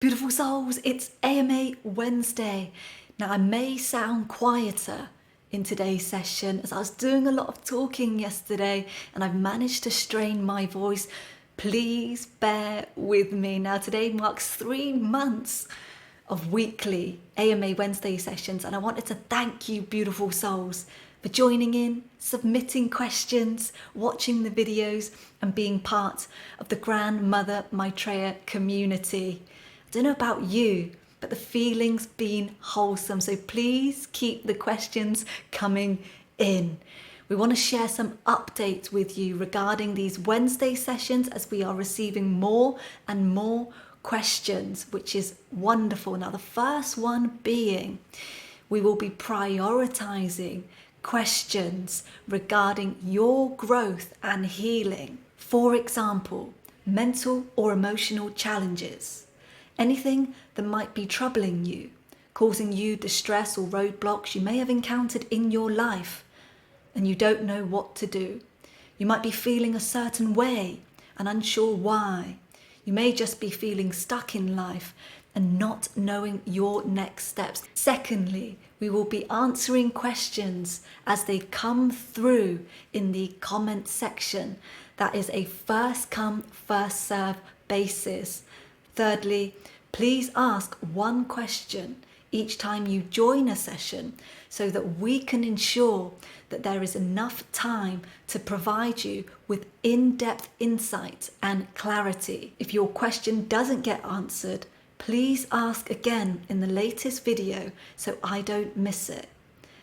Beautiful souls, it's AMA Wednesday. Now I may sound quieter in today's session as I was doing a lot of talking yesterday and I've managed to strain my voice. Please bear with me. Now today marks 3 months of weekly AMA Wednesday sessions and I wanted to thank you beautiful souls for joining in, submitting questions, watching the videos and being part of the Grandmother Maitreya community. I don't know about you, but the feeling's been wholesome. So please keep the questions coming in. We want to share some updates with you regarding these Wednesday sessions as we are receiving more and more questions, which is wonderful. Now, the first one being, we will be prioritizing questions regarding your growth and healing. For example, mental or emotional challenges. Anything that might be troubling you, causing you distress or roadblocks you may have encountered in your life and you don't know what to do. You might be feeling a certain way and unsure why. You may just be feeling stuck in life and not knowing your next steps. Secondly, we will be answering questions as they come through in the comment section. That is a first come, first serve basis. Thirdly, please ask one question each time you join a session so that we can ensure that there is enough time to provide you with in-depth insight and clarity. If your question doesn't get answered, please ask again in the latest video so I don't miss it.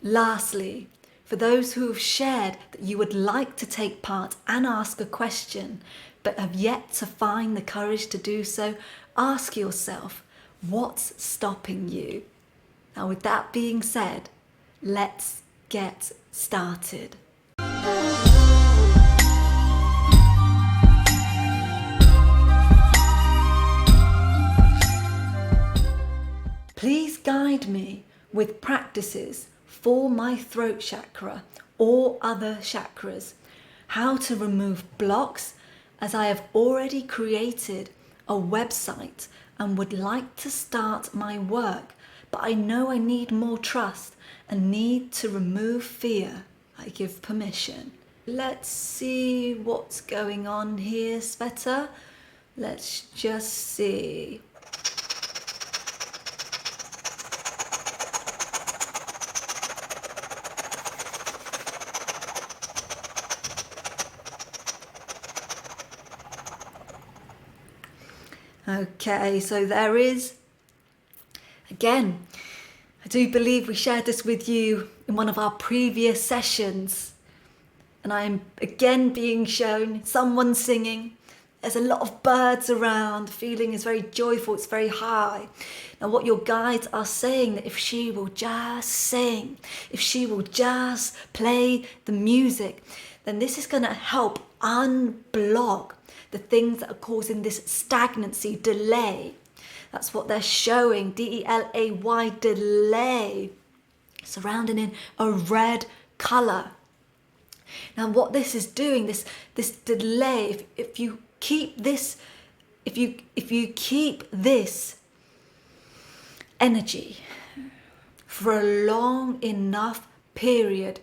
Lastly, for those who have shared that you would like to take part and ask a question, but have yet to find the courage to do so, ask yourself, what's stopping you? Now, with that being said, let's get started. Please guide me with practices for my throat chakra or other chakras, how to remove blocks, as I have already created a website and would like to start my work, but I know I need more trust and need to remove fear. I give permission. Let's see what's going on here, Sveta. Let's just see. Okay, so there is, again, I do believe we shared this with you in one of our previous sessions, and I am again being shown someone singing. There's a lot of birds around, the feeling is very joyful, it's very high. Now what your guides are saying, that if she will just sing, if she will just play the music, then this is going to help unblock the things that are causing this stagnancy, delay. That's what they're showing, D-E-L-A-Y, delay, surrounding in a red colour. Now what this is doing, this delay, if you keep this, if you keep this energy for a long enough period,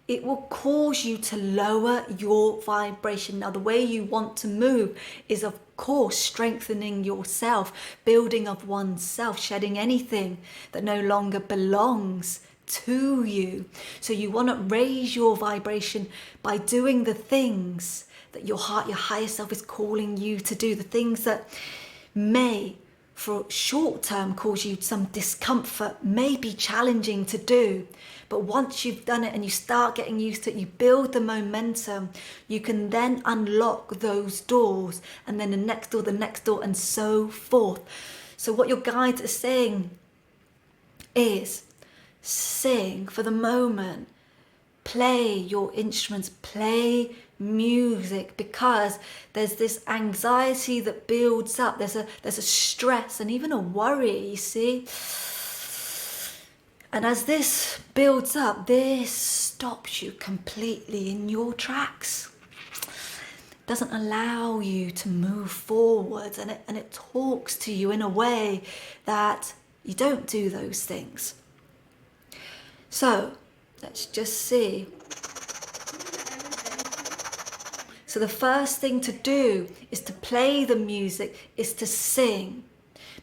it will cause you to lower your vibration. Now, the way you want to move is, of course, strengthening yourself, building of oneself, shedding anything that no longer belongs to you. So you want to raise your vibration by doing the things that your heart, your higher self is calling you to do, the things that may, for short term, cause you some discomfort, may be challenging to do. But once you've done it and you start getting used to it, you build the momentum, you can then unlock those doors and then the next door and so forth. So what your guides are saying is sing for the moment, play your instruments, play music, because there's this anxiety that builds up, there's a stress and even a worry, you see. And as this builds up, this stops you completely in your tracks. doesn't allow you to move forward, and it talks to you in a way that you don't do those things. So let's just see. So the first thing to do is to play the music, is to sing,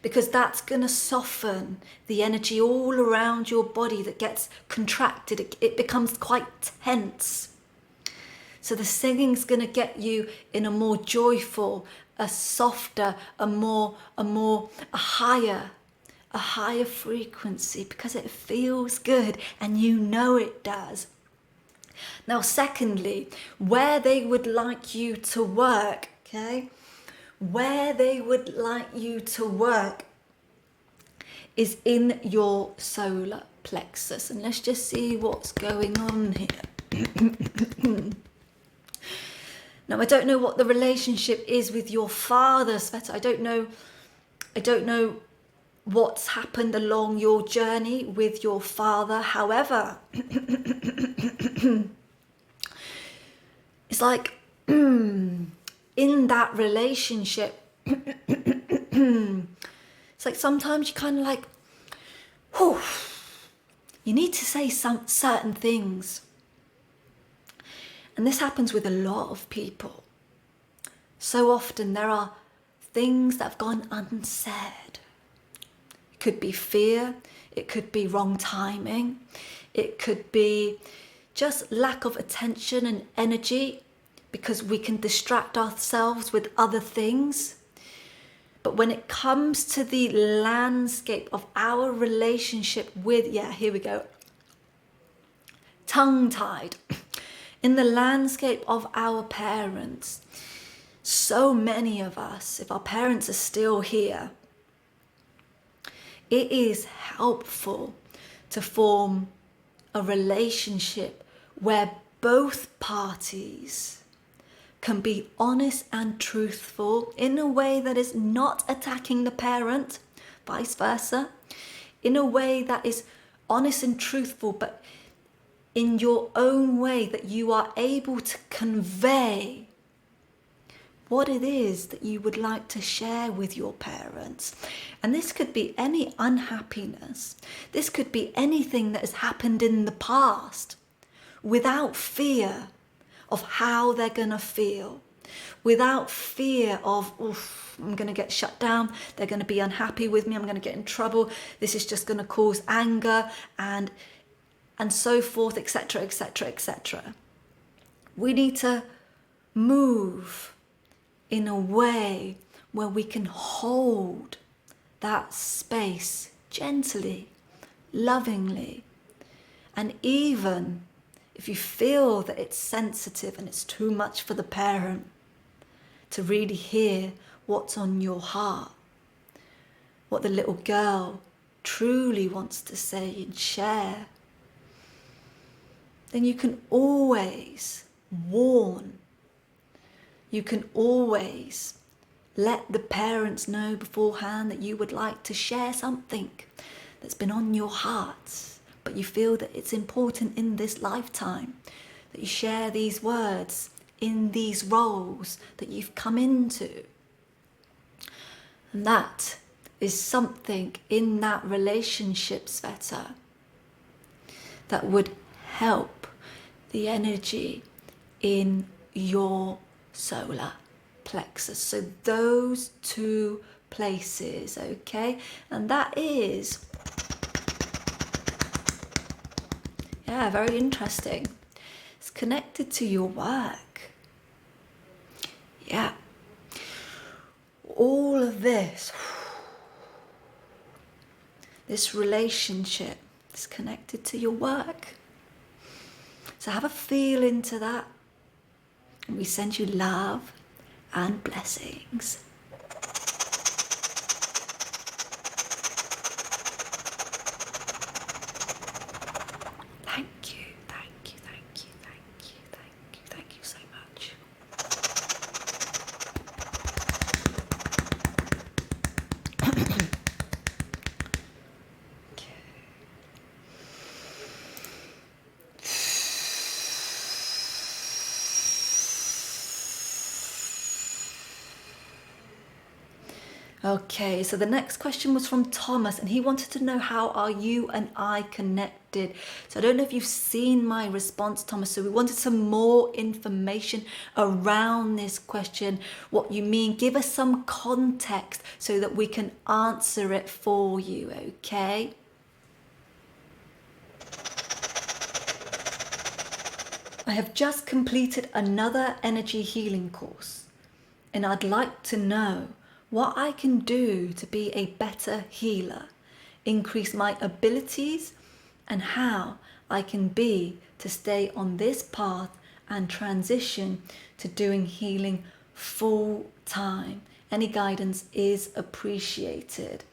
because that's going to soften the energy all around your body that gets contracted. It becomes quite tense. So the singing's going to get you in a more joyful, a softer, a higher frequency, because it feels good and you know it does. Now, secondly, where they would like you to work, okay? Where they would like you to work is in your solar plexus. And let's just see what's going on here. Now, I don't know what the relationship is with your father, Sveta. I don't know what's happened along your journey with your father. However, it's like in that relationship, it's like sometimes you kind of like, whew, you need to say some certain things. And this happens with a lot of people. So often there are things that have gone unsaid. It could be fear, it could be wrong timing, it could be just lack of attention and energy, because we can distract ourselves with other things. But when it comes to the landscape of our relationship with, here we go, tongue-tied, in the landscape of our parents, so many of us, if our parents are still here, it is helpful to form a relationship where both parties can be honest and truthful in a way that is not attacking the parent, vice versa, in a way that is honest and truthful, but in your own way, that you are able to convey what it is that you would like to share with your parents. And this could be any unhappiness. This could be anything that has happened in the past, without fear of how they're going to feel, without fear of, I'm going to get shut down, they're going to be unhappy with me, I'm going to get in trouble, this is just going to cause anger and so forth, etc., etc., etc. We need to move in a way where we can hold that space gently, lovingly, and even if you feel that it's sensitive and it's too much for the parent to really hear what's on your heart, what the little girl truly wants to say and share, then you can always warn. You can always let the parents know beforehand that you would like to share something that's been on your heart, but you feel that it's important in this lifetime, that you share these words in these roles that you've come into. And that is something in that relationship, Sveta, that would help the energy in your solar plexus. So those two places, okay? And that is, very interesting. It's connected to your work. Yeah. All of this relationship is connected to your work. So have a feel into that. And we send you love and blessings. Thank you, thank you, thank you, thank you, thank you, thank you so much. Okay, so the next question was from Thomas, and he wanted to know, how are you and I connected? So I don't know if you've seen my response, Thomas. So we wanted some more information around this question. What you mean? Give us some context so that we can answer it for you, okay? I have just completed another energy healing course, and I'd like to know what I can do to be a better healer, increase my abilities, and how I can be to stay on this path and transition to doing healing full time. Any guidance is appreciated.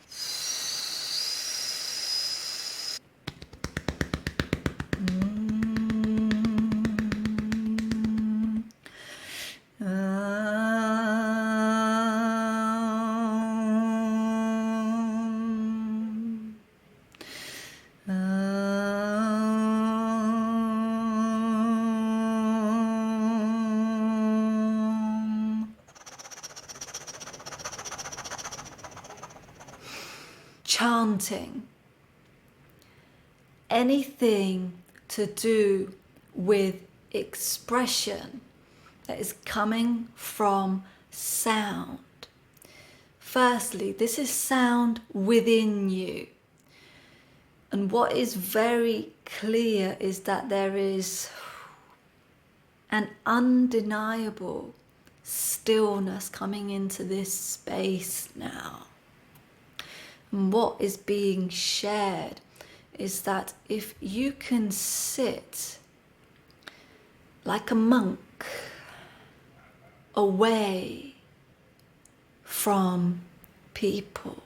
Chanting, anything to do with expression that is coming from sound. Firstly, this is sound within you. And what is very clear is that there is an undeniable stillness coming into this space now. And what is being shared is that if you can sit like a monk away from people,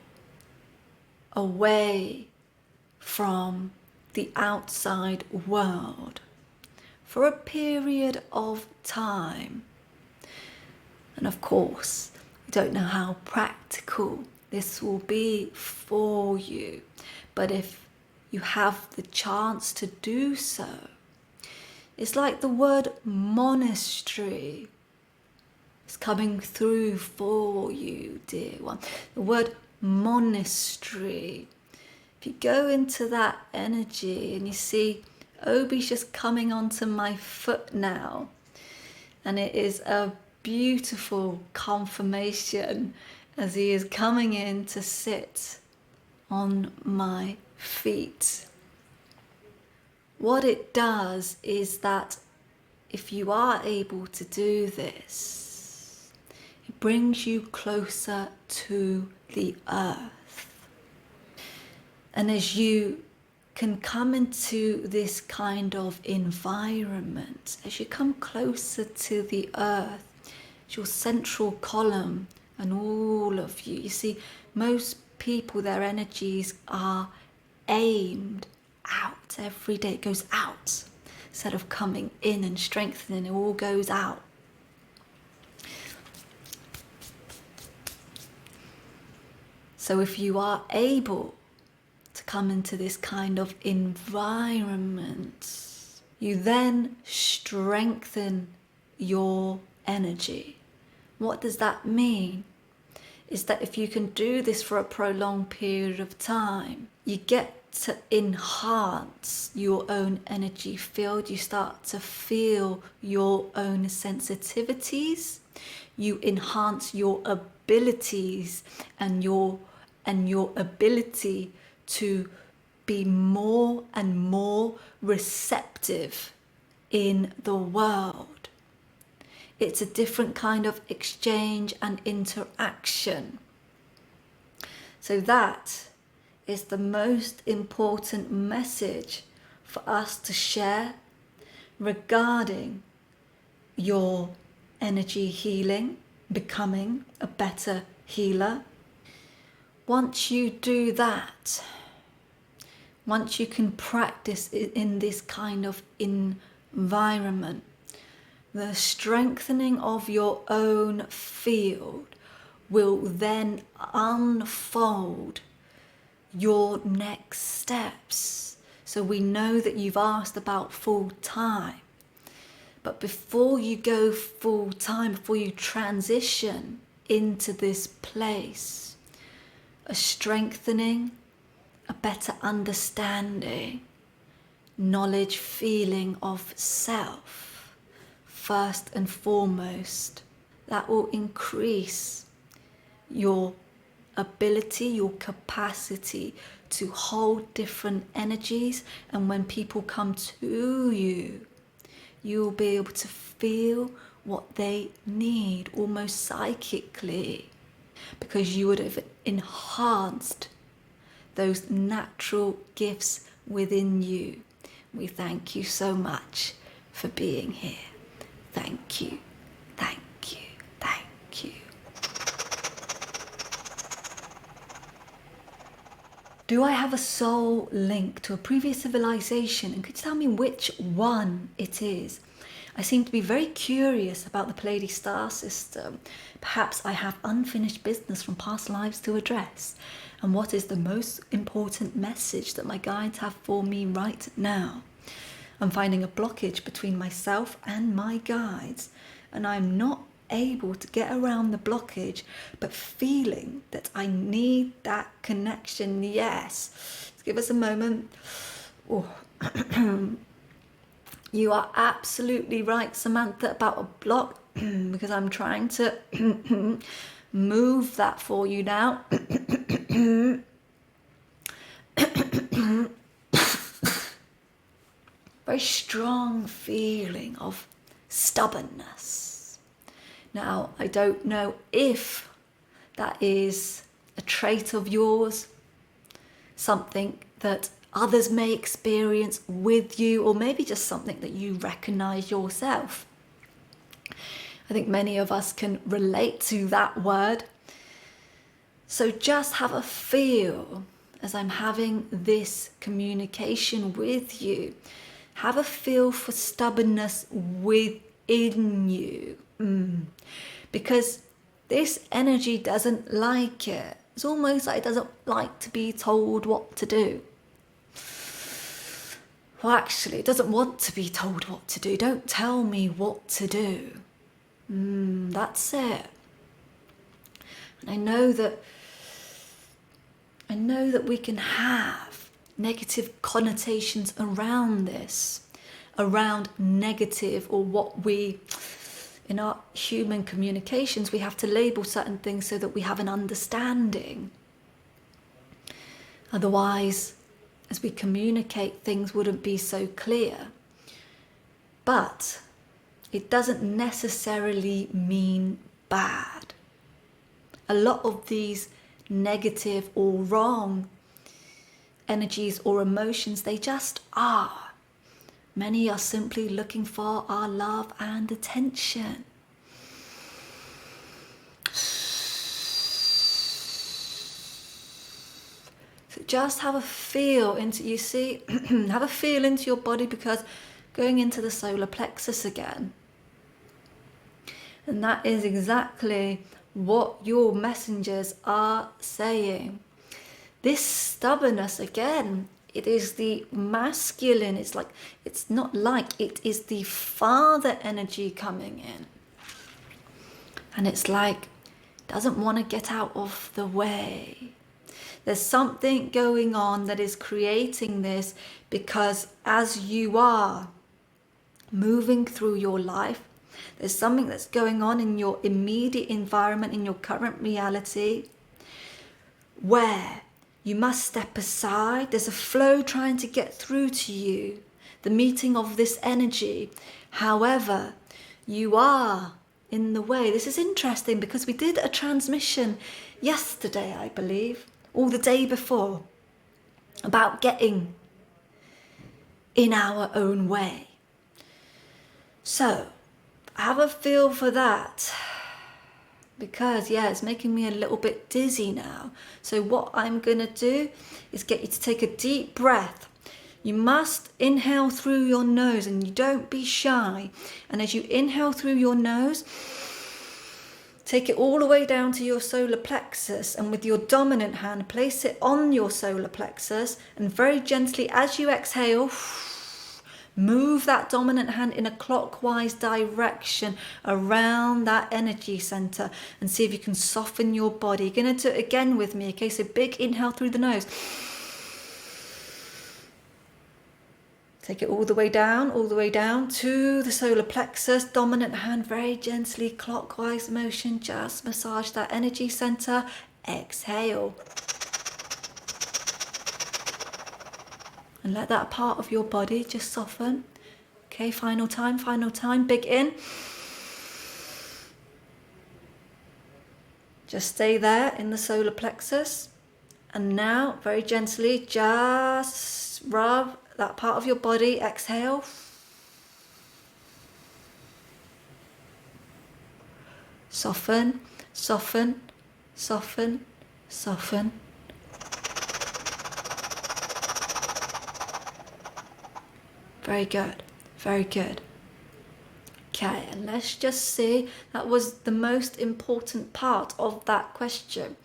away from the outside world for a period of time, and of course, we don't know how practical this will be for you, but if you have the chance to do so, it's like the word monastery is coming through for you, dear one. The word monastery. If you go into that energy and you see Obi's just coming onto my foot now, and it is a beautiful confirmation as he is coming in to sit on my feet. What it does is that if you are able to do this, it brings you closer to the earth. And as you can come into this kind of environment, as you come closer to the earth, your central column and all of you, you see, most people, their energies are aimed out every day. It goes out instead of coming in and strengthening. It all goes out. So if you are able to come into this kind of environment, you then strengthen your energy. What does that mean? Is that if you can do this for a prolonged period of time, you get to enhance your own energy field. You start to feel your own sensitivities. You enhance your abilities and your ability to be more and more receptive in the world. It's a different kind of exchange and interaction. So that is the most important message for us to share regarding your energy healing, becoming a better healer. Once you do that, once you can practice in this kind of environment, the strengthening of your own field will then unfold your next steps. So we know that you've asked about full time, but before you go full time, before you transition into this place, a strengthening, a better understanding, knowledge, feeling of self, first and foremost. That will increase your ability, your capacity to hold different energies, and when people come to you, you'll be able to feel what they need almost psychically, because you would have enhanced those natural gifts within you. We thank you so much for being here. Thank you, thank you, thank you. Do I have a soul link to a previous civilization? And could you tell me which one it is? I seem to be very curious about the Pleiades star system. Perhaps I have unfinished business from past lives to address. And what is the most important message that my guides have for me right now? I'm finding a blockage between myself and my guides, and I'm not able to get around the blockage, but feeling that I need that connection. Yes. Give us a moment. Oh. You are absolutely right, Samantha, about a block, because I'm trying to move that for you now. Very strong feeling of stubbornness. Now, I don't know if that is a trait of yours, something that others may experience with you, or maybe just something that you recognize yourself. I think many of us can relate to that word. So just have a feel as I'm having this communication with you. Have a feel for stubbornness within you. Because this energy doesn't like it. It's almost like it doesn't like to be told what to do. Well, actually, it doesn't want to be told what to do. Don't tell me what to do. That's it. And I know that we can have negative connotations around this, around negative, or what we, in our human communications, we have to label certain things so that we have an understanding. Otherwise, as we communicate, things wouldn't be so clear. But it doesn't necessarily mean bad. A lot of these negative or wrong energies or emotions, they just are. Many are simply looking for our love and attention. So just have a feel into, you see, have a feel into your body, because going into the solar plexus again. And that is exactly what your messengers are saying. This stubbornness, again, it is the masculine. It is the father energy coming in. And it's like, doesn't want to get out of the way. There's something going on that is creating this, because as you are moving through your life, there's something that's going on in your immediate environment, in your current reality, where you must step aside. There's a flow trying to get through to you, the meeting of this energy. However, you are in the way. This is interesting, because we did a transmission yesterday, I believe, or the day before, about getting in our own way. So, have a feel for that, because it's making me a little bit dizzy now. So what I'm going to do is get you to take a deep breath. You must inhale through your nose, and you don't be shy. And as you inhale through your nose, take it all the way down to your solar plexus, and with your dominant hand, place it on your solar plexus, and very gently, as you exhale, Move that dominant hand in a clockwise direction around that energy center and see if you can soften your body. You're going to do it again with me, okay? So big inhale through the nose. Take it all the way down to the solar plexus. Dominant hand, very gently, clockwise motion. Just massage that energy center. Exhale. And let that part of your body just soften. Okay, final time. Big in. Just stay there in the solar plexus. And now, very gently, just rub that part of your body. Exhale. Soften, soften, soften, soften. Very good, very good. Okay, and let's just see, that was the most important part of that question.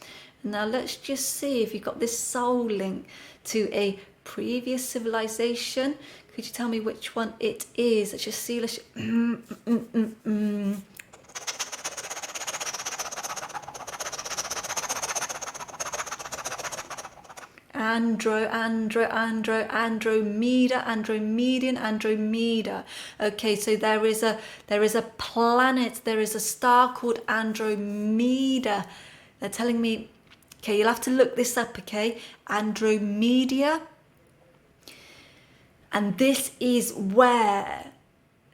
Now let's just see if you got this soul link to a previous civilization. Could you tell me which one it is? Let's just see. Andromeda. Okay, so there is a planet, there is a star called Andromeda. They're telling me, okay, you'll have to look this up, okay? Andromeda. And this is where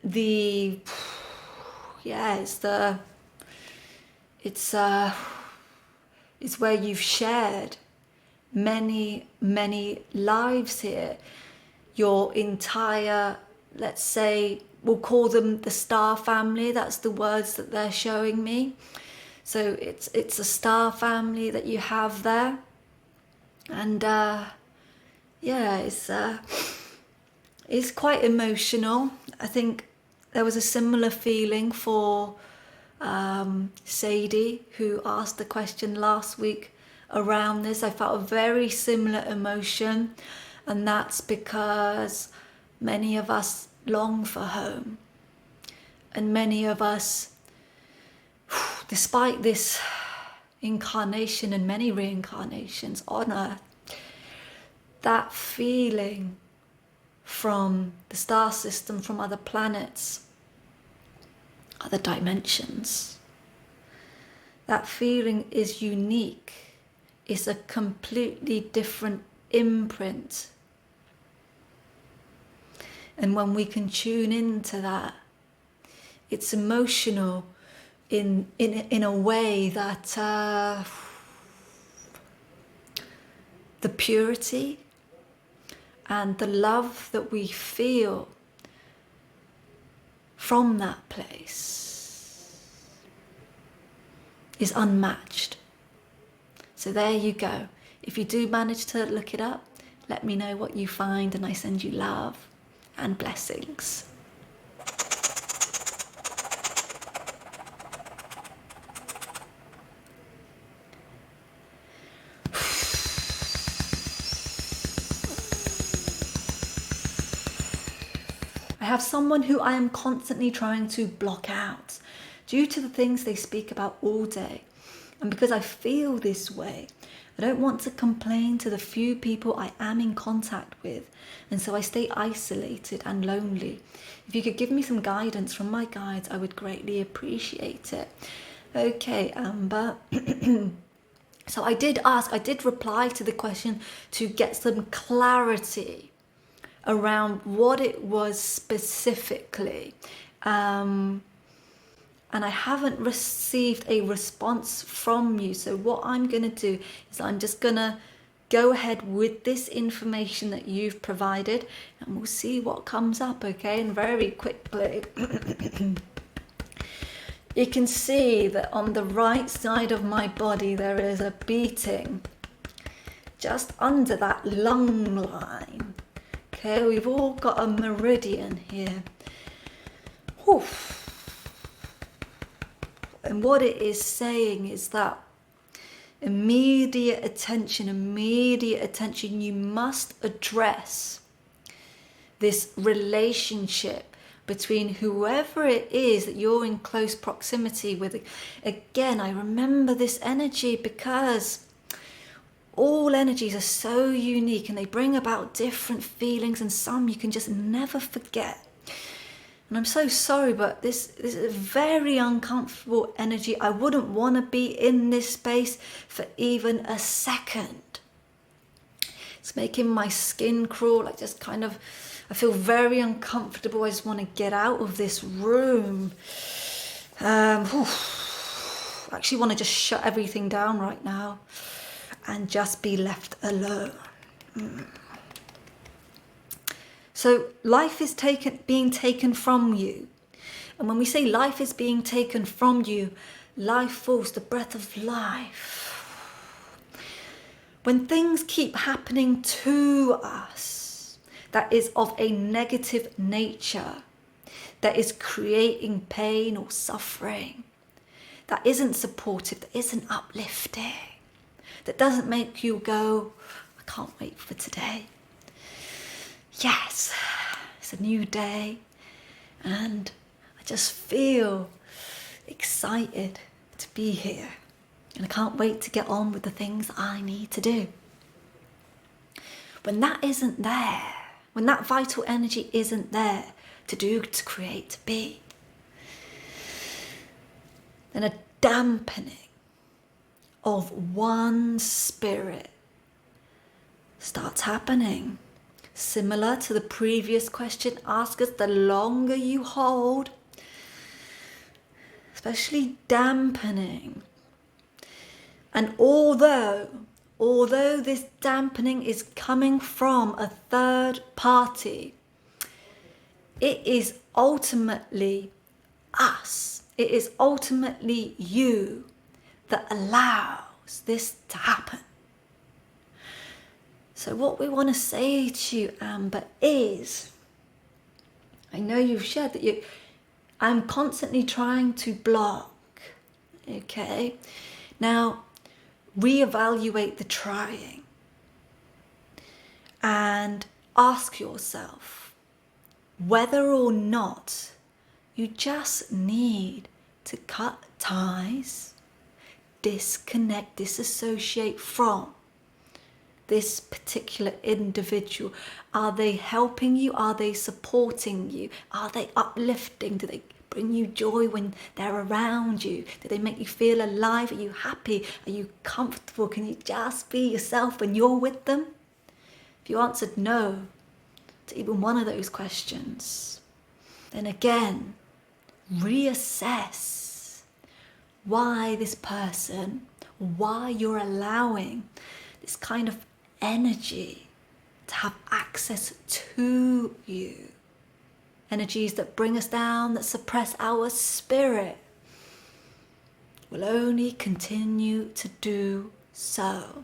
it's where you've shared many lives here. Your entire, let's say, we'll call them the star family. That's the words that they're showing me. So it's a star family that you have there. And it's quite emotional. I think there was a similar feeling for Sadie, who asked the question last week around this. I felt a very similar emotion, and that's because many of us long for home, and many of us, despite this incarnation and many reincarnations on Earth, that feeling from the star system, from other planets, other dimensions, that feeling is unique. It's a completely different imprint. And when we can tune into that, it's emotional in a way that the purity and the love that we feel from that place is unmatched. So there you go. If you do manage to look it up, let me know what you find, and I send you love and blessings. I have someone who I am constantly trying to block out due to the things they speak about all day. And because I feel this way, I don't want to complain to the few people I am in contact with. And so I stay isolated and lonely. If you could give me some guidance from my guides, I would greatly appreciate it. Okay, Amber. So I did reply to the question to get some clarity around what it was specifically. And I haven't received a response from you. So what I'm going to do is I'm just going to go ahead with this information that you've provided, and we'll see what comes up, okay? And very quickly, you can see that on the right side of my body, there is a beating just under that lung line. Okay, we've all got a meridian here. Whew. And what it is saying is that immediate attention, you must address this relationship between whoever it is that you're in close proximity with. Again, I remember this energy because all energies are so unique and they bring about different feelings, and some you can just never forget. And I'm so sorry, but this is a very uncomfortable energy. I wouldn't want to be in this space for even a second. It's making my skin crawl. I feel very uncomfortable. I just want to get out of this room. I actually want to just shut everything down right now and just be left alone. So life is being taken from you. And when we say life is being taken from you, life force, the breath of life. When things keep happening to us that is of a negative nature, that is creating pain or suffering, that isn't supportive, that isn't uplifting, that doesn't make you go, I can't wait for today. Yes, it's a new day and I just feel excited to be here. And I can't wait to get on with the things I need to do. When that isn't there, when that vital energy isn't there to do, to create, to be, then a dampening of one spirit starts happening. Similar to the previous question, ask us, the longer you hold, especially dampening. And although this dampening is coming from a third party, it is ultimately us. It is ultimately you that allows this to happen. So what we want to say to you, Amber, is, I know you've shared that I'm constantly trying to block, okay? Now, reevaluate the trying and ask yourself whether or not you just need to cut ties, disconnect, disassociate from this particular individual. Are they helping you? Are they supporting you? Are they uplifting? Do they bring you joy when they're around you? Do they make you feel alive? Are you happy? Are you comfortable? Can you just be yourself when you're with them? If you answered no to even one of those questions, then again, reassess why this person, why you're allowing this kind of energy to have access to you. Energies that bring us down, that suppress our spirit, will only continue to do so.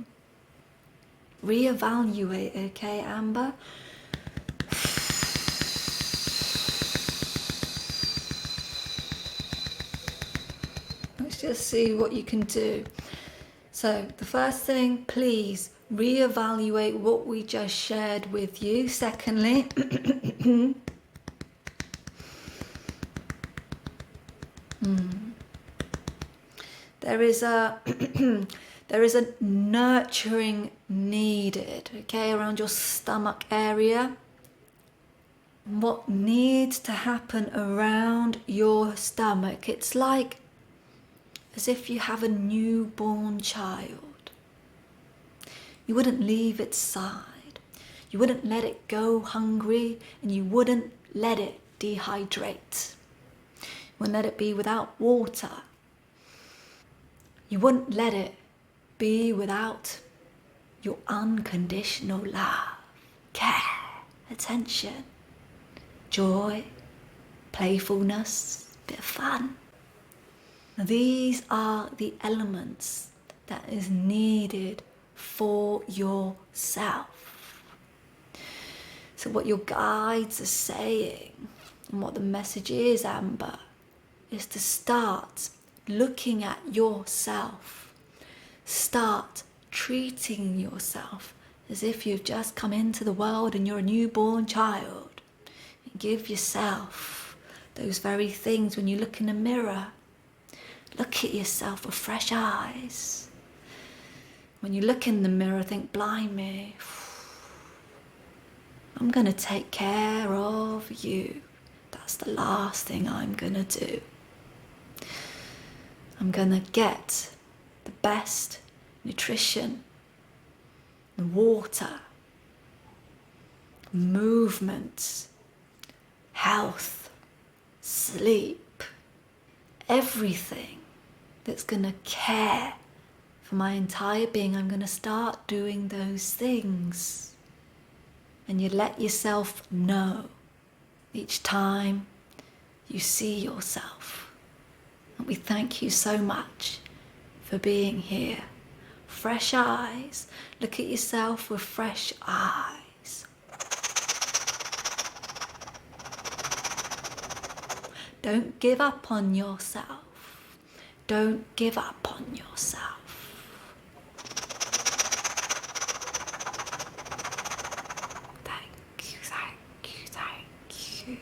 Reevaluate, okay, Amber? Let's just see what you can do. So the first thing, please reevaluate what we just shared with you. Secondly, there is a nurturing needed, okay, around your stomach area. What needs to happen around your stomach? It's like as if you have a newborn child. You wouldn't leave its side. You wouldn't let it go hungry, and you wouldn't let it dehydrate. You wouldn't let it be without water. You wouldn't let it be without your unconditional love, care, attention, joy, playfulness, bit of fun. These are the elements that is needed for yourself. So what your guides are saying, and what the message is, Amber, is to start looking at yourself. Start treating yourself as if you've just come into the world and you're a newborn child. give yourself those very things when you look in the mirror. Look at yourself with fresh eyes. When you look in the mirror, think, blimey, I'm going to take care of you. That's the last thing I'm going to do. I'm going to get the best nutrition, the water, movement, health, sleep, everything that's going to care for my entire being. I'm going to start doing those things. And you let yourself know each time you see yourself. And we thank you so much for being here. Fresh eyes. Look at yourself with fresh eyes. Don't give up on yourself. Don't give up on yourself. Thank you, thank you, thank you.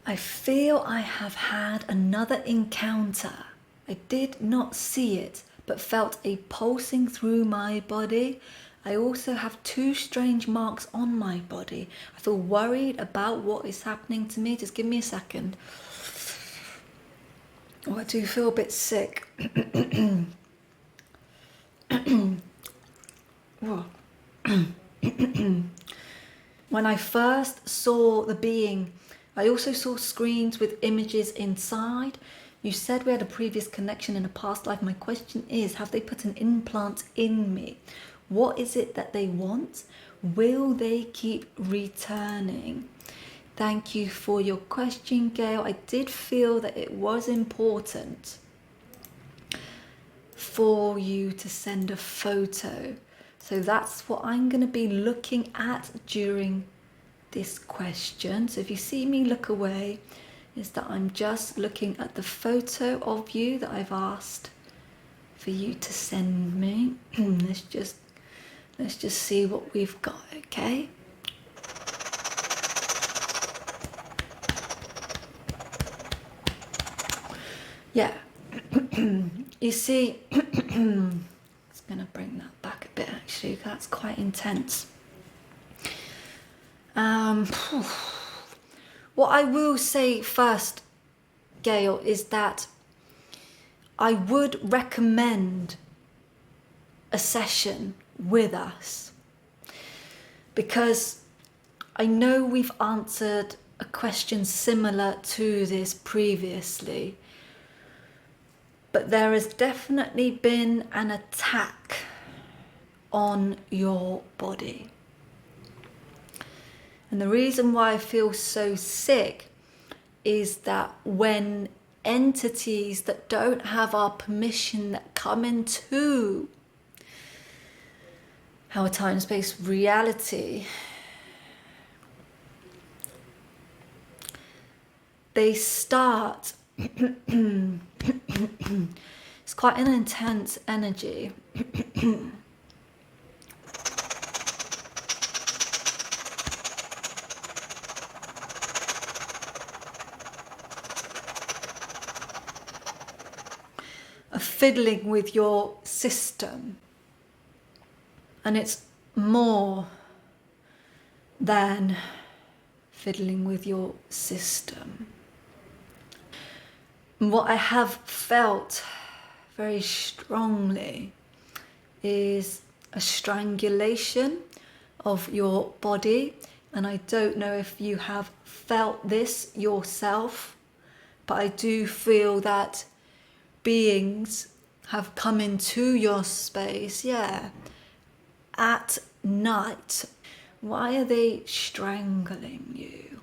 I feel I have had another encounter. I did not see it, but felt a pulsing through my body. I also have 2 strange marks on my body. I feel worried about what is happening to me. Just give me a second. Oh, I do feel a bit sick. When I first saw the being, I also saw screens with images inside. You said we had a previous connection in a past life. My question is, have they put an implant in me? What is it that they want? Will they keep returning? Thank you for your question, Gail. I did feel that it was important for you to send a photo. So that's what I'm going to be looking at during this question. So if you see me look away, is that I'm just looking at the photo of you that I've asked for you to send me. Let's just see what we've got, okay? Yeah. You see, it's going to bring that back a bit actually, that's quite intense. What I will say first, Gail, is that I would recommend a session with us, because I know we've answered a question similar to this previously, but there has definitely been an attack on your body. And the reason why I feel so sick is that when entities that don't have our permission that come into our time-space reality, they start, it's quite an intense energy. Fiddling with your system, and it's more than fiddling with your system. What I have felt very strongly is a strangulation of your body, and I don't know if you have felt this yourself, but I do feel that beings have come into your space, yeah, at night. Why are they strangling you?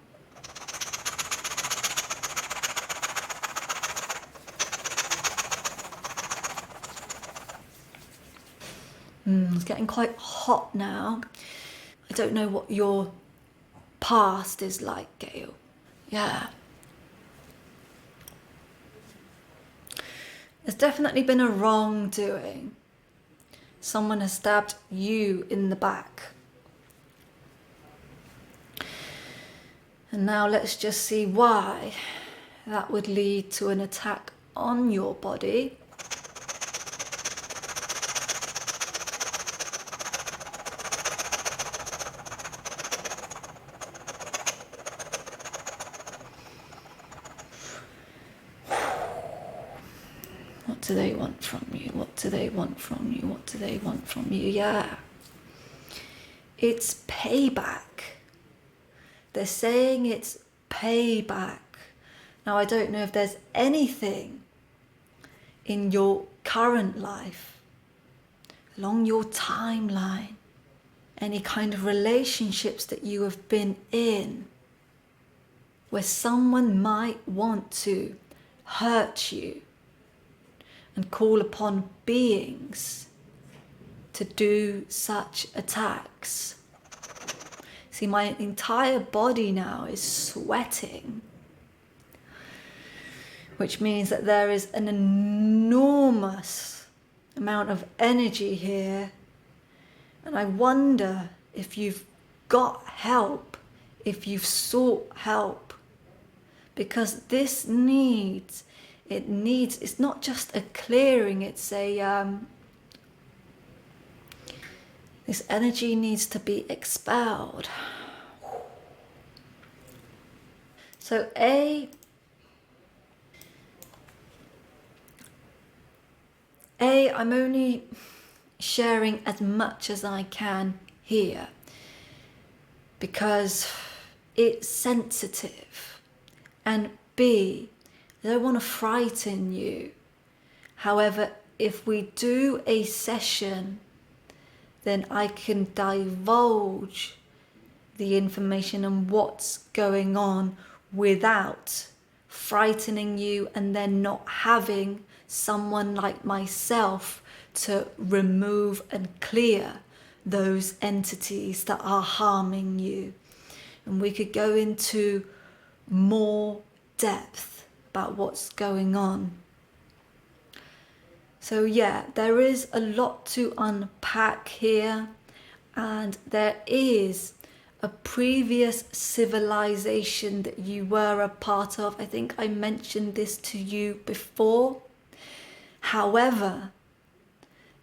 It's getting quite hot now. I don't know what your past is like, Gail. Yeah. There's definitely been a wrongdoing. Someone has stabbed you in the back. And now let's just see why that would lead to an attack on your body. What do they want from you? What do they want from you? What do they want from you? Yeah. It's payback. They're saying it's payback. Now, I don't know if there's anything in your current life, along your timeline, any kind of relationships that you have been in, where someone might want to hurt you and call upon beings to do such attacks. See, my entire body now is sweating, which means that there is an enormous amount of energy here. And I wonder if you've got help, if you've sought help, because this needs, it's not just a clearing, it's a, this energy needs to be expelled. So I'm only sharing as much as I can here because it's sensitive, and B, I don't want to frighten you. However, if we do a session, then I can divulge the information and what's going on without frightening you, and then not having someone like myself to remove and clear those entities that are harming you. And we could go into more depth about what's going on. So yeah, there is a lot to unpack here, and there is a previous civilization that you were a part of. I think I mentioned this to you before. However,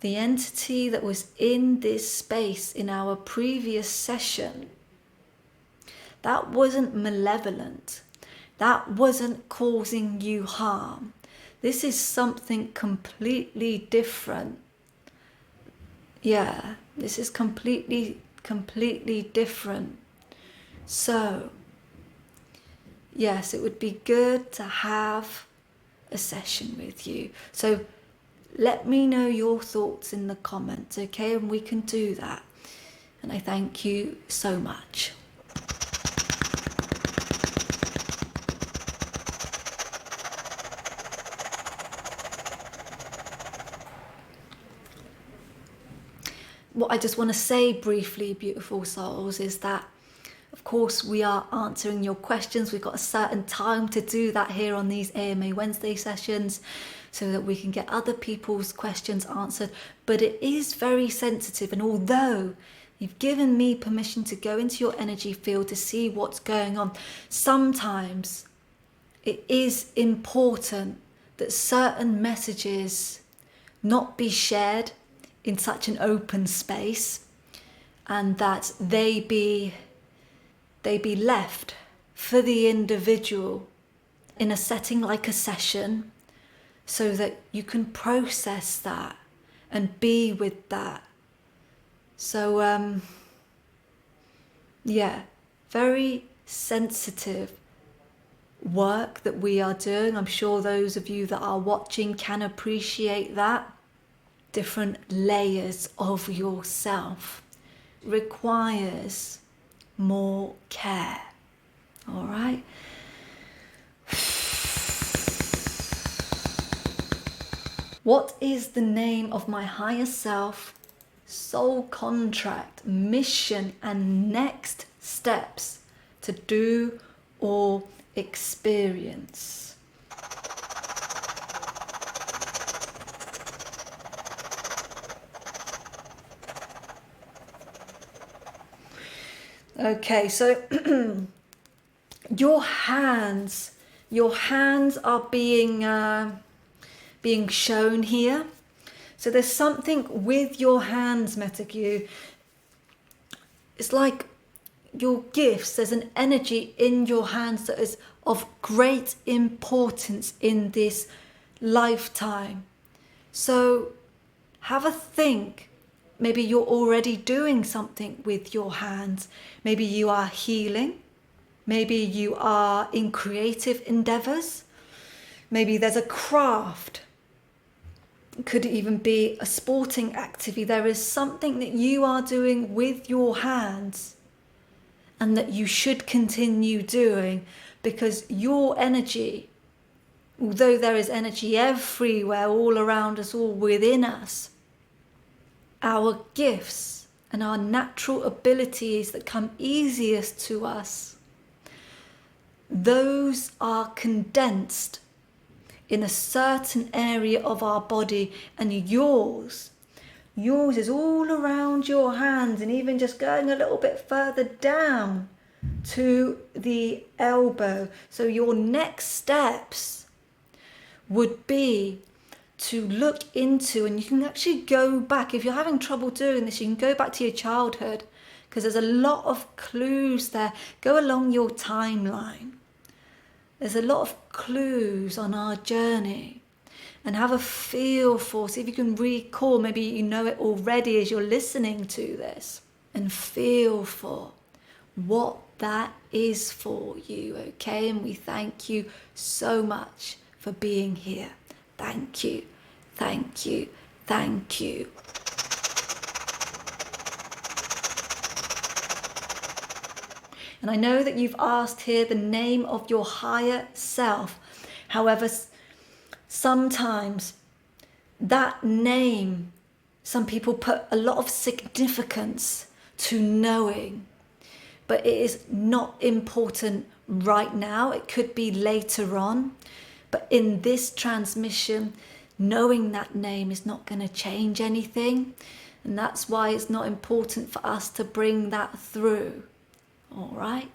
the entity that was in this space in our previous session, that wasn't malevolent. That wasn't causing you harm. This is something completely different. Yeah, this is completely different. So, yes, it would be good to have a session with you. So let me know your thoughts in the comments, okay? And we can do that. And I thank you so much. What I just want to say briefly, beautiful souls, is that of course we are answering your questions. We've got a certain time to do that here on these AMA Wednesday sessions so that we can get other people's questions answered. But it is very sensitive, and although you've given me permission to go into your energy field to see what's going on, sometimes it is important that certain messages not be shared in such an open space, and that they be left for the individual in a setting like a session, so that you can process that and be with that. So yeah, very sensitive work that we are doing. I'm sure those of you that are watching can appreciate that. different layers of yourself. Requires more care. All right? What is the name of my higher self, soul contract, mission, and next steps to do or experience? Okay, so your hands are being shown here. So there's something with your hands, Metagu. It's like your gifts. There's an energy in your hands that is of great importance in this lifetime. So have a think. Maybe you're already doing something with your hands. Maybe you are healing. Maybe you are in creative endeavors. Maybe there's a craft. It could even be a sporting activity. There is something that you are doing with your hands and that you should continue doing, because your energy, although there is energy everywhere, all around us, all within us, our gifts and our natural abilities that come easiest to us, those are condensed in a certain area of our body, and yours is all around your hands, and even just going a little bit further down to the elbow. So your next steps would be to look into, and you can actually go back, if you're having trouble doing this, you can go back to your childhood, because there's a lot of clues there. Go along your timeline. There's a lot of clues on our journey, and have a feel for, see if you can recall, maybe you know it already as you're listening to this, and feel for what that is for you, okay? And we thank you so much for being here. Thank you, thank you, thank you. And I know that you've asked here the name of your higher self. However, sometimes that name, some people put a lot of significance to knowing, but it is not important right now. It could be later on. But in this transmission, knowing that name is not going to change anything. And that's why it's not important for us to bring that through. All right?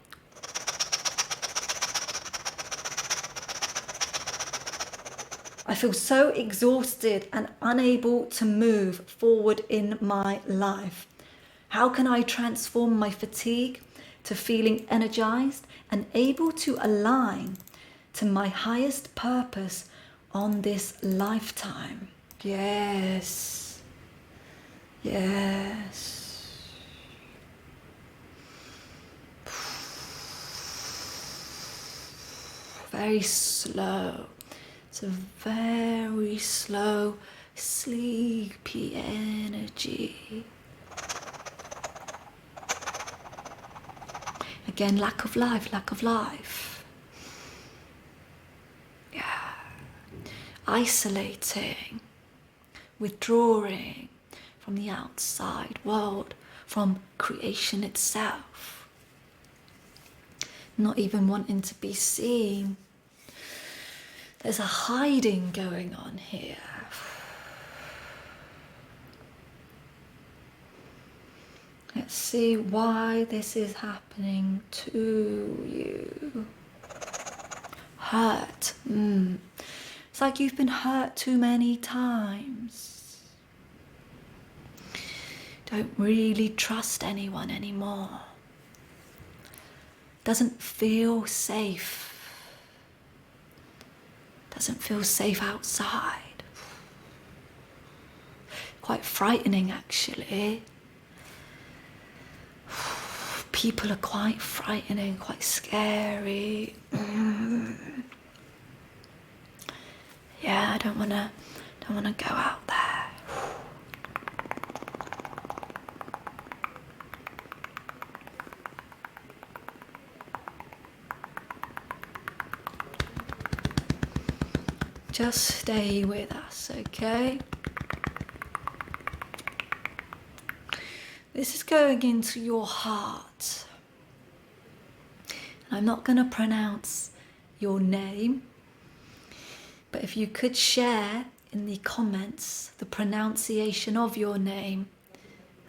I feel so exhausted and unable to move forward in my life. How can I transform my fatigue to feeling energized and able to align to my highest purpose on this lifetime? Yes. Yes. Very slow. It's a very slow, sleepy energy. Again, lack of life, lack of life. Yeah. Isolating, withdrawing from the outside world, from creation itself. Not even wanting to be seen. There's a hiding going on here. Let's see why this is happening to you. Hurt. It's like you've been hurt too many times. Don't really trust anyone anymore. Doesn't feel safe. Doesn't feel safe outside. Quite frightening, actually. People are quite frightening, quite scary. Yeah, I don't wanna go out there. Just stay with us, okay? This is going into your heart. I'm not going to pronounce your name, but if you could share in the comments the pronunciation of your name,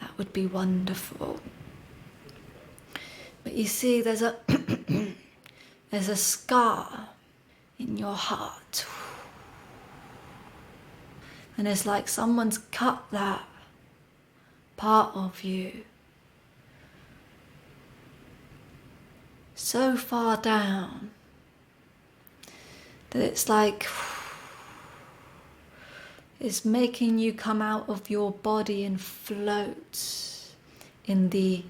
that would be wonderful. But you see, there's a there's a scar in your heart, and it's like someone's cut that part of you so far down that it's like it's making you come out of your body and float in the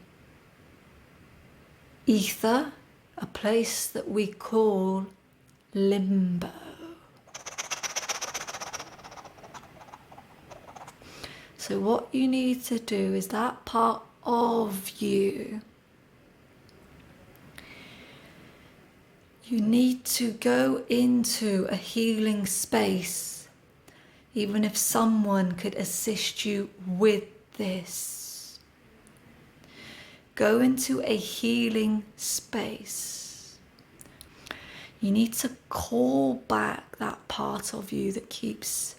ether, a place that we call limbo. So what you need to do is that part of you, you need to go into a healing space, even if someone could assist you with this. Go into a healing space. You need to call back that part of you that keeps,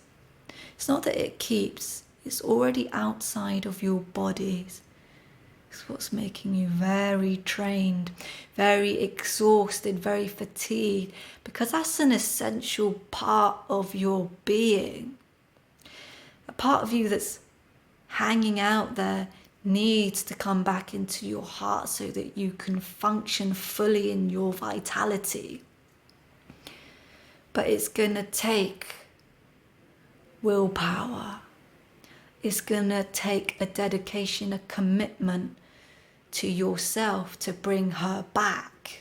it's not that it keeps, it's already outside of your bodies. It's what's making you very drained, very exhausted, very fatigued, because that's an essential part of your being. A part of you that's hanging out there needs to come back into your heart so that you can function fully in your vitality. But it's going to take willpower. It's going to take a dedication, a commitment to yourself to bring her back.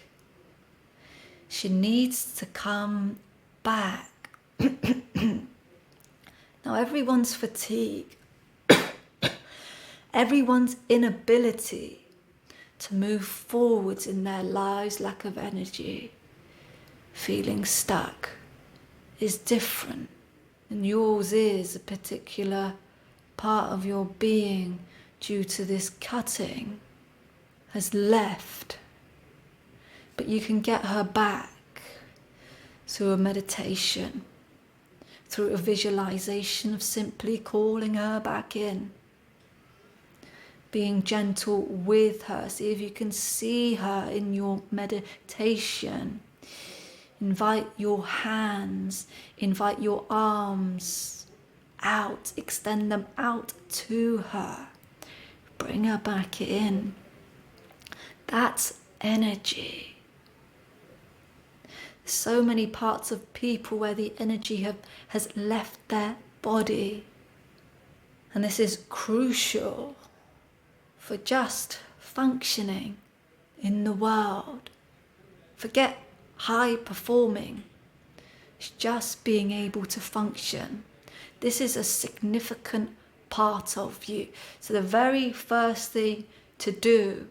She needs to come back. Now everyone's fatigue, everyone's inability to move forwards in their lives, lack of energy, feeling stuck, is different. And yours is a particular part of your being, due to this cutting, has left. But you can get her back through a meditation, through a visualization of simply calling her back in, being gentle with her. See if you can see her in your meditation. Invite your hands, invite your arms out, extend them out to her, bring her back in. That's energy. So many parts of people where the energy has left their body, and this is crucial for just functioning in the world. Forget high performing, it's just being able to function. This is a significant part of you. So the very first thing to do,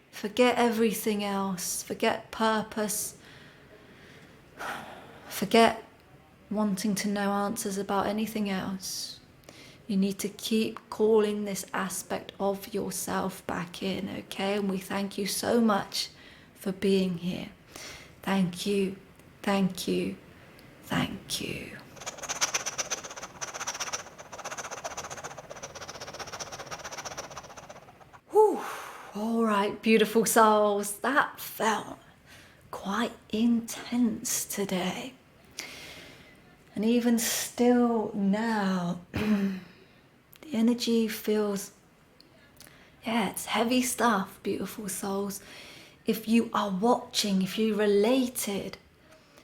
forget everything else, forget purpose, forget wanting to know answers about anything else. You need to keep calling this aspect of yourself back in, okay? And we thank you so much for being here. Thank you, thank you, thank you. Whew. All right, beautiful souls, that felt quite intense today. And even still now, the energy feels, it's heavy stuff, beautiful souls. If you are watching, if you related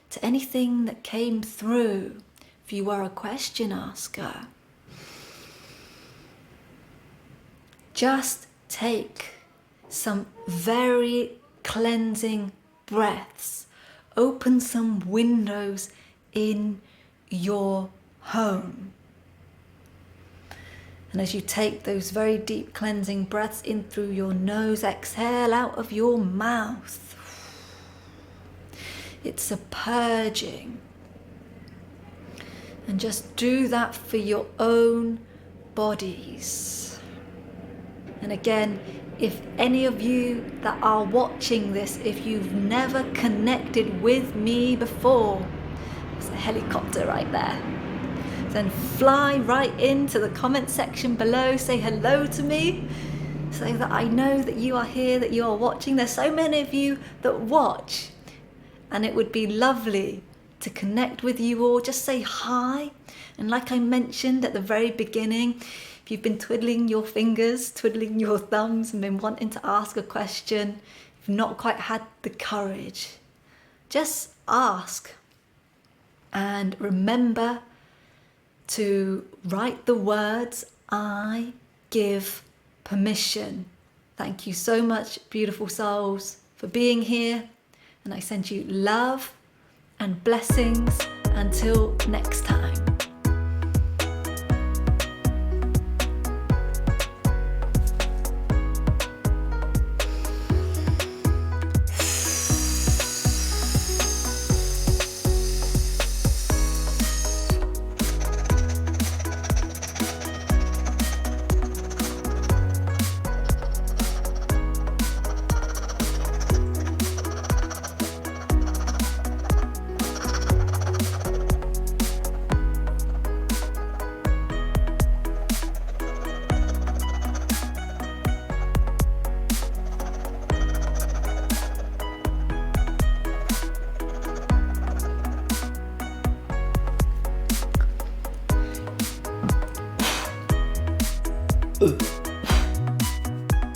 to anything that came through, if you were a question asker, just take some very cleansing breaths. Open some windows in your home. And as you take those very deep cleansing breaths in through your nose, exhale out of your mouth. It's a purging. And just do that for your own bodies. And again, if any of you that are watching this, if you've never connected with me before, there's a helicopter right there, then fly right into the comment section below, say hello to me, so that I know that you are here, that you are watching. There's so many of you that watch, and it would be lovely to connect with you all. Just say hi. And like I mentioned at the very beginning, if you've been twiddling your fingers, twiddling your thumbs, and been wanting to ask a question, you've not quite had the courage, just ask. And remember to write the words, I give permission. Thank you so much, beautiful souls, for being here. And I send you love and blessings until next time.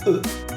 Uh.